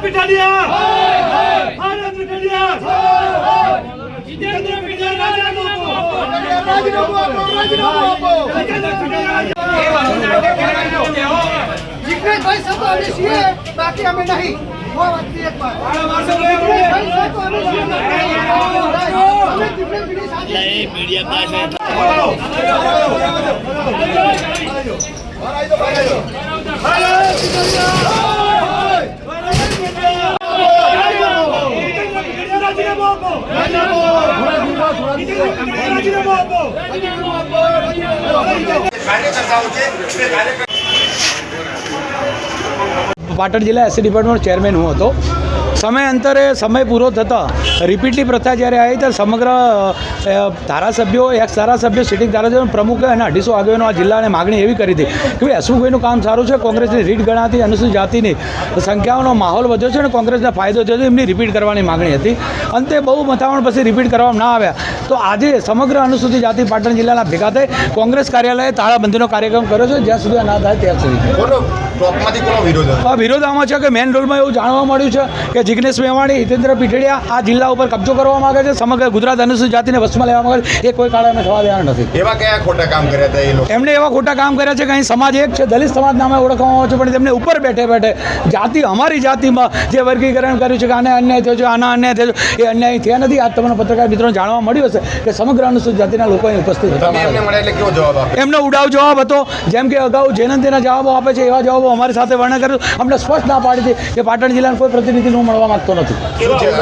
પીઠાડિયા ભારત પીઠાડિયા જીતેન્દ્ર પીઠાડિયા રાજીનામું આપો जिग्नेश सब हमें चाहिए बाकी हमें नहीं वो बात की एक बार मीडिया पास है પાટણ જિલ્લા એસસી ડિપાર્ટમેન્ટ ચેરમેન હું હતો. સમયાંતરે સમય પૂરો થતાં રિપીટની પ્રથા જ્યારે આવી ત્યારે સમગ્ર ધારાસભ્યો એક્સ ધારાસભ્યો સિટિંગ ધારાસભ્યો પ્રમુખ અને 250 આગેવાનો આ જિલ્લાને માગણી એવી કરી હતી કે ભાઈ હસમુખભાઈનું કામ સારું છે, કોંગ્રેસની રીટ ગણાતી અનુસૂચિત જાતિની સંખ્યાઓનો માહોલ વધ્યો છે અને કોંગ્રેસને ફાયદો થયો છે, એમની રિપીટ કરવાની માગણી હતી. અંતે બહુ મથામણ પછી રિપીટ કરવામાં ના આવ્યા તો આજે સમગ્ર અનુસૂચિત જાતિ પાટણ જિલ્લાના ભેગા થઈ કોંગ્રેસ કાર્યાલયે તાળાબંધીનો કાર્યક્રમ કર્યો છે જ્યાં સુધી આ ના થાય ત્યાં સુધી. વિરોધ આમાં છે કે મેઇન રોલમાં એવું જાણવા મળ્યું છે કે જિગ્નેશ મેવાણી, હિતેન્દ્ર પીઠડિયા આ જિલ્લા ઉપર કબજો કરવા માંગે છે, સમગ્ર ગુજરાત અનુસૂચિત જાતિને વશમાં લેવા માંગે છે. એ કોઈ કાળે અમે થવા દેવાના નથી. એવા કયા ખોટા કામ કર્યા હતા એ લોકો? એમને એવા ખોટા કામ કર્યા છે કે અહીં સમાજ એક છે, દલિત સમાજ નામે ઓળખવામાં આવે છે, પણ તેમને ઉપર બેઠે બેઠે જાતિ અમારી જાતિમાં જે વર્ગીકરણ કર્યું છે કે આને અન્યાય થયો છે, આના અન્યાય થયો છે, એ અન્યાય થયા નથી. આજ તમને પત્રકાર મિત્રોને જાણવા મળ્યું હશે કે સમગ્ર અનુસૂચિત જાતિના લોકો અહીં ઉપસ્થિત હતા. એમનો ઉડાવ જવાબ હતો, જેમ કે અગાઉ જેને તેના જવાબો આપે છે એવા જવાબો અમારી સાથે વર્ણન કર્યું. અમને સ્પષ્ટ ના પાડી હતી કે પાટણ જિલ્લાના કોઈ પ્રતિનિધિ હું મળવા માંગતો નથી.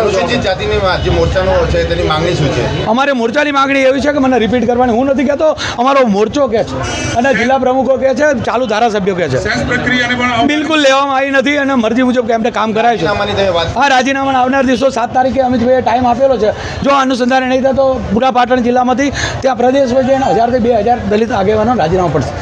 અનુસૂચિત જાતિની જે મોરચાનો છે તેની માંગણી શું છે? અમારે મોરચાની માંગણી એવી છે કે મને રિપીટ કરવાની, હું નથી કહેતો, અમારો મોરચો કહે છે અને જિલ્લા પ્રમુખો કહે છે, ચાલુ ધારાસભ્યો કહે છે. બિલકુલ લેવામાં આવી નથી અને મરજી મુજબ એમને કામ કરાય છે. હા, રાજીનામા આવનાર દિવસો 7 તારીખે અમિતભાઈએ ટાઈમ આપેલો છે. જો અનુસંધાન નહીં થાય તો પૂરા પાટણ જિલ્લામાંથી ત્યાં પ્રદેશમાં જઈને 1000 થી 2000 દલિત આગેવાનો રાજીનામા પડશે.